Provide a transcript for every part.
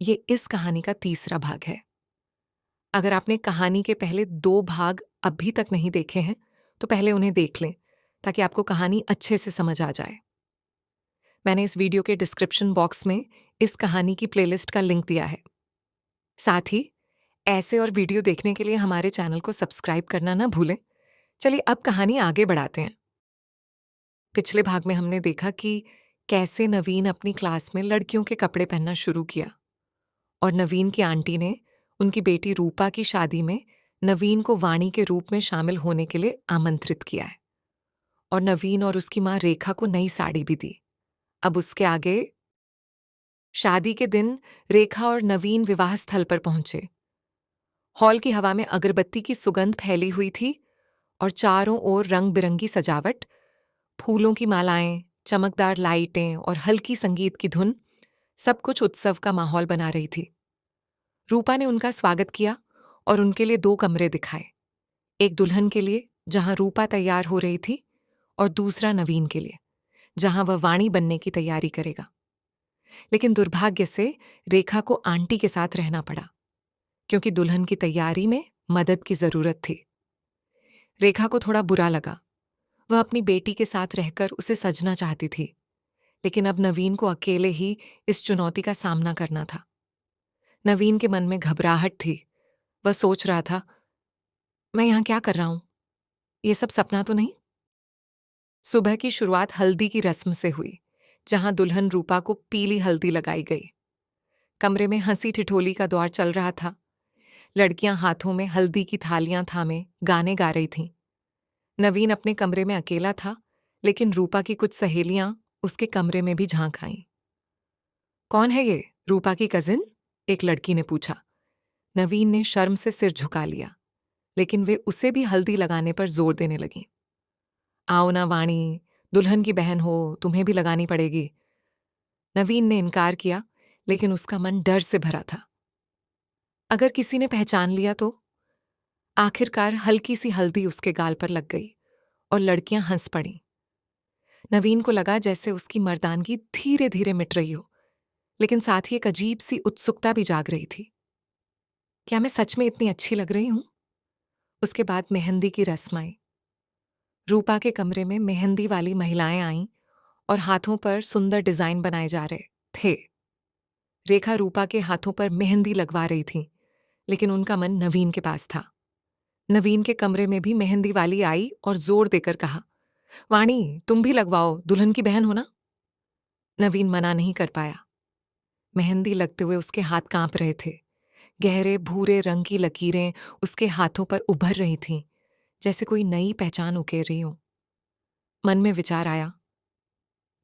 ये इस कहानी का तीसरा भाग है। अगर आपने कहानी के पहले 2 भाग अभी तक नहीं देखे हैं, तो पहले उन्हें देख लें, ताकि आपको कहानी अच्छे से समझ आ जाए। मैंने इस वीडियो के डिस्क्रिप्शन बॉक्स में इस कहानी की प्लेलिस्ट का लिंक दिया है। साथ ही ऐसे और वीडियो देखने के लिए हमारे चैनल को सब्सक्राइब करना ना भूलें। चलिए अब कहानी आगे बढ़ाते हैं। पिछले भाग में हमने देखा कि कैसे नवीन अपनी क्लास में लड़कियों के कपड़े पहनना शुरू किया और नवीन की आंटी ने उनकी बेटी रूपा की शादी में नवीन को वाणी के रूप में शामिल होने के लिए आमंत्रित किया है और नवीन और उसकी माँ रेखा को नई साड़ी भी दी। अब उसके आगे शादी के दिन रेखा और नवीन विवाह स्थल पर पहुंचे। हॉल की हवा में अगरबत्ती की सुगंध फैली हुई थी और चारों ओर रंग बिरंगी सजावट, फूलों की मालाएं, चमकदार लाइटें और हल्की संगीत की धुन सब कुछ उत्सव का माहौल बना रही थी। रूपा ने उनका स्वागत किया और उनके लिए 2 कमरे दिखाए, एक दुल्हन के लिए जहां रूपा तैयार हो रही थी और दूसरा नवीन के लिए जहां वह वाणी बनने की तैयारी करेगा। लेकिन दुर्भाग्य से रेखा को आंटी के साथ रहना पड़ा, क्योंकि दुल्हन की तैयारी में मदद की जरूरत थी। रेखा को थोड़ा बुरा लगा। वह अपनी बेटी के साथ रहकर उसे सजना चाहती थी, लेकिन अब नवीन को अकेले ही इस चुनौती का सामना करना था। नवीन के मन में घबराहट थी। वह सोच रहा था, मैं यहां क्या कर रहा हूं? ये सब सपना तो नहीं? सुबह की शुरुआत हल्दी की रस्म से हुई, जहां दुल्हन रूपा को पीली हल्दी लगाई गई। कमरे में हंसी ठिठोली का दौर चल रहा था। लड़कियां हाथों में हल्दी की थालियां थामे गाने गा रही थीं। नवीन अपने कमरे में अकेला था, लेकिन रूपा की कुछ सहेलियां उसके कमरे में भी झांक आईं। कौन है ये, रूपा की कजिन? एक लड़की ने पूछा। नवीन ने शर्म से सिर झुका लिया, लेकिन वे उसे भी हल्दी लगाने पर जोर देने लगीं। आओ ना वाणी, दुल्हन की बहन हो, तुम्हें भी लगानी पड़ेगी। नवीन ने इनकार किया, लेकिन उसका मन डर से भरा था। अगर किसी ने पहचान लिया तो? आखिरकार हल्की सी हल्दी उसके गाल पर लग गई और लड़कियां हंस पड़ीं। नवीन को लगा जैसे उसकी मर्दानगी धीरे धीरे मिट रही हो, लेकिन साथ ही एक अजीब सी उत्सुकता भी जाग रही थी। क्या मैं सच में इतनी अच्छी लग रही हूं? उसके बाद मेहंदी की रस्म आई। रूपा के कमरे में मेहंदी वाली महिलाएं आईं और हाथों पर सुंदर डिजाइन बनाए जा रहे थे। रेखा रूपा के हाथों पर मेहंदी लगवा रही थी, लेकिन उनका मन नवीन के पास था। नवीन के कमरे में भी मेहंदी वाली आई और जोर देकर कहा, वाणी, तुम भी लगवाओ, दुल्हन की बहन हो ना। नवीन मना नहीं कर पाया। मेहंदी लगते हुए उसके हाथ कांप रहे थे। गहरे भूरे रंग की लकीरें उसके हाथों पर उभर रही थीं, जैसे कोई नई पहचान उकेर रही हो। मन में विचार आया,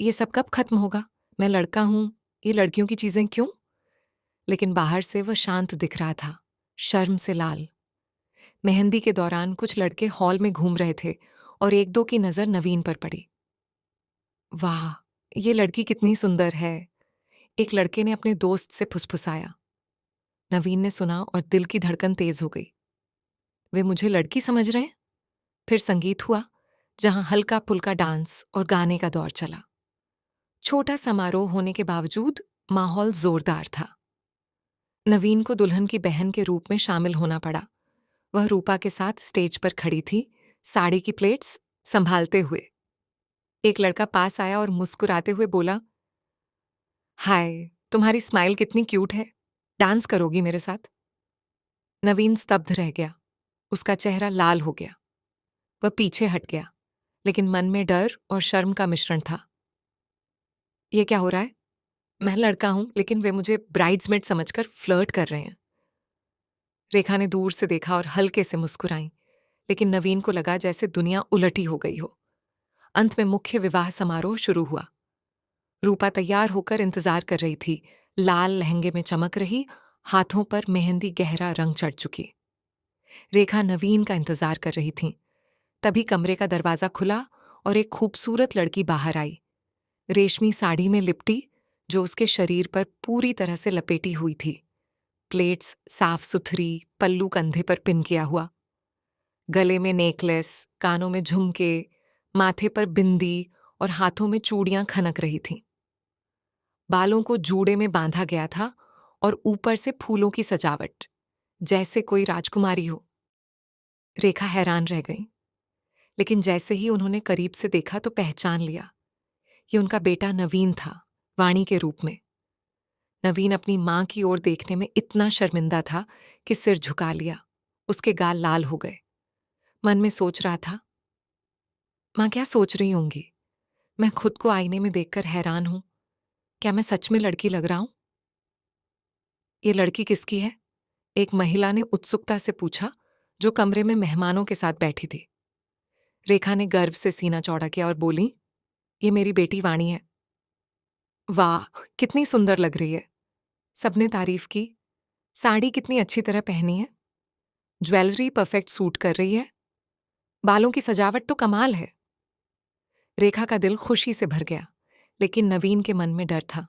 ये सब कब खत्म होगा? मैं लड़का हूं, ये लड़कियों की चीजें क्यों? लेकिन बाहर से वह शांत दिख रहा था, शर्म से लाल। मेहंदी के दौरान कुछ लड़के हॉल में घूम रहे थे और 1-2 की नजर नवीन पर पड़ी। वाह, ये लड़की कितनी सुंदर है, एक लड़के ने अपने दोस्त से फुसफुसाया। नवीन ने सुना और दिल की धड़कन तेज हो गई। वे मुझे लड़की समझ रहे हैं? फिर संगीत हुआ, जहां हल्का फुल्का डांस और गाने का दौर चला। छोटा समारोह होने के बावजूद माहौल जोरदार था। नवीन को दुल्हन की बहन के रूप में शामिल होना पड़ा। वह रूपा के साथ स्टेज पर खड़ी थी, साड़ी की प्लेट्स संभालते हुए। एक लड़का पास आया और मुस्कुराते हुए बोला, हाय, तुम्हारी स्माइल कितनी क्यूट है, डांस करोगी मेरे साथ? नवीन स्तब्ध रह गया। उसका चेहरा लाल हो गया। वह पीछे हट गया, लेकिन मन में डर और शर्म का मिश्रण था। ये क्या हो रहा है? मैं लड़का हूं, लेकिन वे मुझे ब्राइड्समेड समझकर फ्लर्ट कर रहे हैं। रेखा ने दूर से देखा और हल्के से मुस्कुराई, लेकिन नवीन को लगा जैसे दुनिया उलटी हो गई हो। अंत में मुख्य विवाह समारोह शुरू हुआ। रूपा तैयार होकर इंतजार कर रही थी, लाल लहंगे में चमक रही, हाथों पर मेहंदी गहरा रंग चढ़ चुकी। रेखा नवीन का इंतजार कर रही थी। तभी कमरे का दरवाजा खुला और एक खूबसूरत लड़की बाहर आई, रेशमी साड़ी में लिपटी, जो उसके शरीर पर पूरी तरह से लपेटी हुई थी। प्लेट्स साफ सुथरी, पल्लू कंधे पर पिन किया हुआ, गले में नेकलेस, कानों में झुमके, माथे पर बिंदी और हाथों में चूड़ियां खनक रही थीं। बालों को जूड़े में बांधा गया था और ऊपर से फूलों की सजावट, जैसे कोई राजकुमारी हो। रेखा हैरान रह गई, लेकिन जैसे ही उन्होंने करीब से देखा तो पहचान लिया। ये उनका बेटा नवीन था, वाणी के रूप में। नवीन अपनी मां की ओर देखने में इतना शर्मिंदा था कि सिर झुका लिया। उसके गाल लाल हो गए। मन में सोच रहा था, मां क्या सोच रही होंगी? मैं खुद को आईने में देखकर हैरान हूं। क्या मैं सच में लड़की लग रहा हूं? ये लड़की किसकी है? एक महिला ने उत्सुकता से पूछा, जो कमरे में मेहमानों के साथ बैठी थी। रेखा ने गर्व से सीना चौड़ा किया और बोली, ये मेरी बेटी वाणी है। वाह, कितनी सुंदर लग रही है। सबने तारीफ की। साड़ी कितनी अच्छी तरह पहनी है। ज्वेलरी परफेक्ट सूट कर रही है। बालों की सजावट तो कमाल है। रेखा का दिल खुशी से भर गया, लेकिन नवीन के मन में डर था।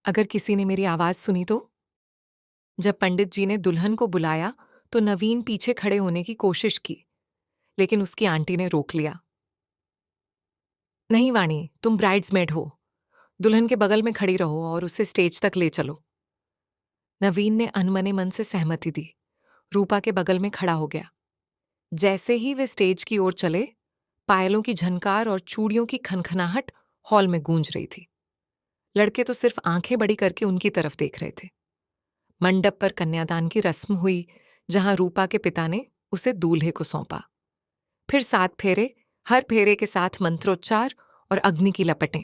अगर किसी ने मेरी आवाज सुनी तो? जब पंडित जी ने दुल्हन को बुलाया तो नवीन पीछे खड़े होने की कोशिश की, लेकिन उसकी आंटी ने रोक लिया। नहीं वाणी, तुम ब्राइड्समेड हो। दुल्हन के बगल में खड़ी रहो और उसे स्टेज तक ले चलो। नवीन ने अनमने मन से सहमति दी। रूपा के बगल में खड़ा हो गया। जैसे ही वे स्टेज की ओर चले, पायलों की झनकार और चूड़ियों की खनखनाहट हॉल में गूंज रही थी। लड़के तो सिर्फ आंखें बड़ी करके उनकी तरफ देख रहे थे। मंडप पर कन्यादान की रस्म हुई, जहां रूपा के पिता ने उसे दूल्हे को सौंपा। फिर 7 फेरे, हर फेरे के साथ मंत्रोच्चार और अग्नि की लपटें।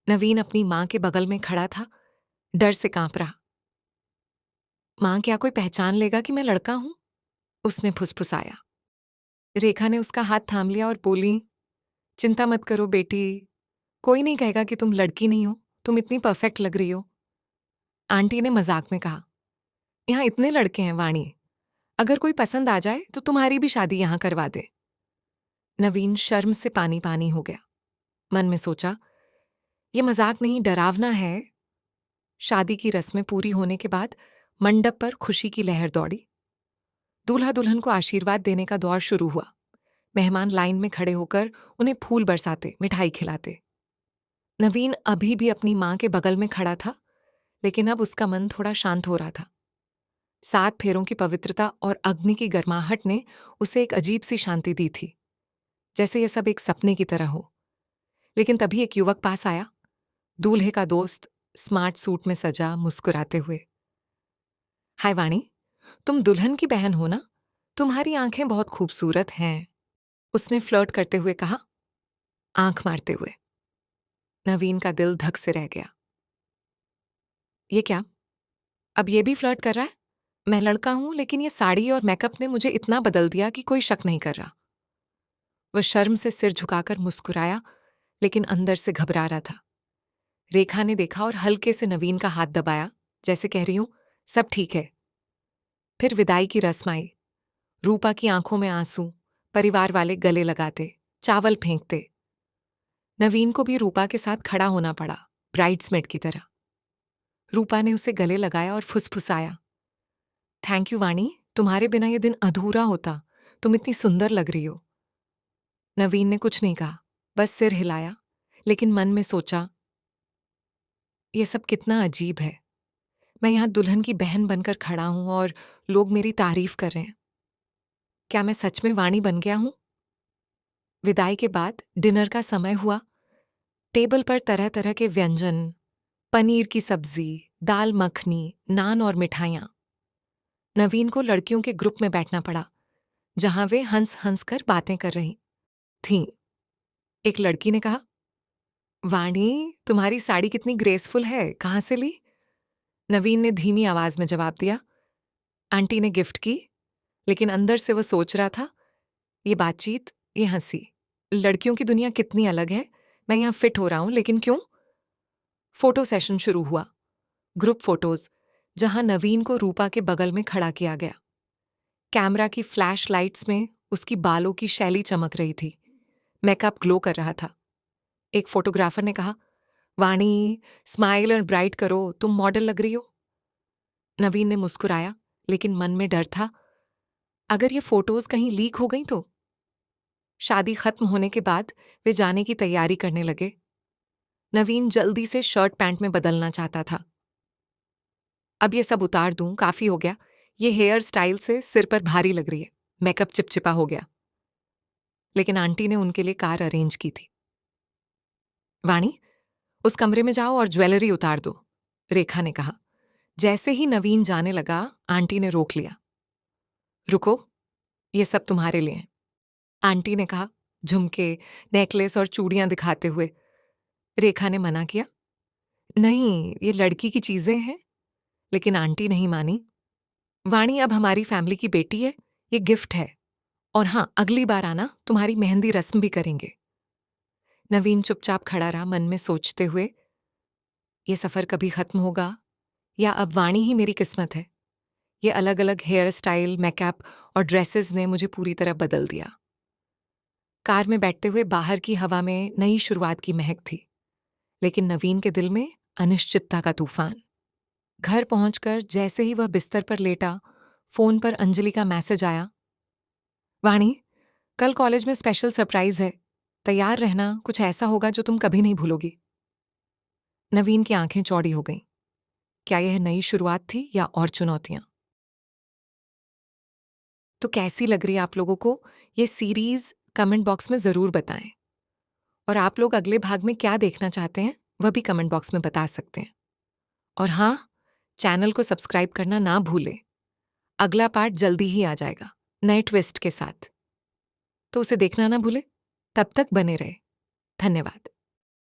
नवीन अपनी मां के बगल में खड़ा था, डर से कांप रहा। मां, क्या कोई पहचान लेगा कि मैं लड़का हूं? उसने फुसफुसाया। रेखा ने उसका हाथ थाम लिया और बोली, चिंता मत करो बेटी, कोई नहीं कहेगा कि तुम लड़की नहीं हो, तुम इतनी परफेक्ट लग रही हो। आंटी ने मजाक में कहा, यहाँ इतने लड़के हैं वाणी, अगर कोई पसंद आ जाए तो तुम्हारी भी शादी यहां करवा दे। नवीन शर्म से पानी पानी हो गया। मन में सोचा, ये मजाक नहीं, डरावना है। शादी की रस्में पूरी होने के बाद मंडप पर खुशी की लहर दौड़ी। दूल्हा दुल्हन को आशीर्वाद देने का दौर शुरू हुआ। मेहमान लाइन में खड़े होकर उन्हें फूल बरसाते, मिठाई खिलाते। नवीन अभी भी अपनी मां के बगल में खड़ा था, लेकिन अब उसका मन थोड़ा शांत हो रहा था। 7 फेरों की पवित्रता और अग्नि की गर्माहट ने उसे एक अजीब सी शांति दी थी, जैसे ये सब एक सपने की तरह हो। लेकिन तभी एक युवक पास आया, दूल्हे का दोस्त, स्मार्ट सूट में सजा, मुस्कुराते हुए। हाय वाणी, तुम दुल्हन की बहन हो ना? तुम्हारी आंखें बहुत खूबसूरत हैं, उसने फ्लर्ट करते हुए कहा, आंख मारते हुए। नवीन का दिल धक से रह गया। ये क्या, अब ये भी फ्लर्ट कर रहा है? मैं लड़का हूं, लेकिन ये साड़ी और मेकअप ने मुझे इतना बदल दिया कि कोई शक नहीं कर रहा। वह शर्म से सिर झुकाकर मुस्कुराया, लेकिन अंदर से घबरा रहा था। रेखा ने देखा और हल्के से नवीन का हाथ दबाया, जैसे कह रही हूं, सब ठीक है। फिर विदाई की रस्म आई। रूपा की आंखों में आंसू, परिवार वाले गले लगाते, चावल फेंकते। नवीन को भी रूपा के साथ खड़ा होना पड़ा, ब्राइड्समेड की तरह। रूपा ने उसे गले लगाया और फुसफुसाया, थैंक यू वाणी, तुम्हारे बिना ये दिन अधूरा होता। तुम इतनी सुंदर लग रही हो। नवीन ने कुछ नहीं कहा, बस सिर हिलाया, लेकिन मन में सोचा, ये सब कितना अजीब है। मैं यहाँ दुल्हन की बहन बनकर खड़ा हूं और लोग मेरी तारीफ कर रहे हैं। क्या मैं सच में वाणी बन गया हूं? विदाई के बाद डिनर का समय हुआ। टेबल पर तरह तरह के व्यंजन, पनीर की सब्जी, दाल मखनी, नान और मिठाइयाँ। नवीन को लड़कियों के ग्रुप में बैठना पड़ा, जहां वे हंस हंस कर बातें कर रही थीं। एक लड़की ने कहा, वाणी, तुम्हारी साड़ी कितनी ग्रेसफुल है, कहाँ से ली? नवीन ने धीमी आवाज में जवाब दिया, आंटी ने गिफ्ट की। लेकिन अंदर से वो सोच रहा था, ये बातचीत, ये हंसी, लड़कियों की दुनिया कितनी अलग है। मैं यहाँ फिट हो रहा हूं, लेकिन क्यों? फोटो सेशन शुरू हुआ। ग्रुप फोटोज, जहां नवीन को रूपा के बगल में खड़ा किया गया। कैमरा की फ्लैश लाइट्स में उसकी बालों की शैली चमक रही थी। मेकअप ग्लो कर रहा था। एक फोटोग्राफर ने कहा, वाणी, स्माइल और ब्राइट करो, तुम मॉडल लग रही हो। नवीन ने मुस्कुराया, लेकिन मन में डर था, अगर ये फोटोज कहीं लीक हो गई तो? शादी खत्म होने के बाद वे जाने की तैयारी करने लगे। नवीन जल्दी से शर्ट पैंट में बदलना चाहता था। अब ये सब उतार दूं, काफी हो गया। ये हेयर स्टाइल से सिर पर भारी लग रही है, मेकअप चिपचिपा हो गया। लेकिन आंटी ने उनके लिए कार अरेंज की थी। वाणी, उस कमरे में जाओ और ज्वेलरी उतार दो, रेखा ने कहा। जैसे ही नवीन जाने लगा, आंटी ने रोक लिया। रुको, ये सब तुम्हारे लिए है, आंटी ने कहा, झुमके, नेकलेस और चूड़ियां दिखाते हुए। रेखा ने मना किया, नहीं, ये लड़की की चीजें हैं। लेकिन आंटी नहीं मानी। वाणी अब हमारी फैमिली की बेटी है, ये गिफ्ट है। और हाँ, अगली बार आना, तुम्हारी मेहंदी रस्म भी करेंगे। नवीन चुपचाप खड़ा रहा, मन में सोचते हुए, ये सफर कभी खत्म होगा या अब वाणी ही मेरी किस्मत है। ये अलग अलग हेयर स्टाइल, मेकअप और ड्रेसेस ने मुझे पूरी तरह बदल दिया। कार में बैठते हुए बाहर की हवा में नई शुरुआत की महक थी, लेकिन नवीन के दिल में अनिश्चितता का तूफान। घर पहुंचकर जैसे ही वह बिस्तर पर लेटा, फोन पर अंजलि का मैसेज आया, वाणी, कल कॉलेज में स्पेशल सरप्राइज है, तैयार रहना, कुछ ऐसा होगा जो तुम कभी नहीं भूलोगी। नवीन की आंखें चौड़ी हो गईं। क्या यह नई शुरुआत थी या और चुनौतियां? तो कैसी लग रही है आप लोगों को ये सीरीज? कमेंट बॉक्स में जरूर बताएं। और आप लोग अगले भाग में क्या देखना चाहते हैं वह भी कमेंट बॉक्स में बता सकते हैं। और हाँ, चैनल को सब्सक्राइब करना ना भूलें। अगला पार्ट जल्दी ही आ जाएगा, नए ट्विस्ट के साथ। तो उसे देखना ना भूलें। तब तक बने रहे। धन्यवाद।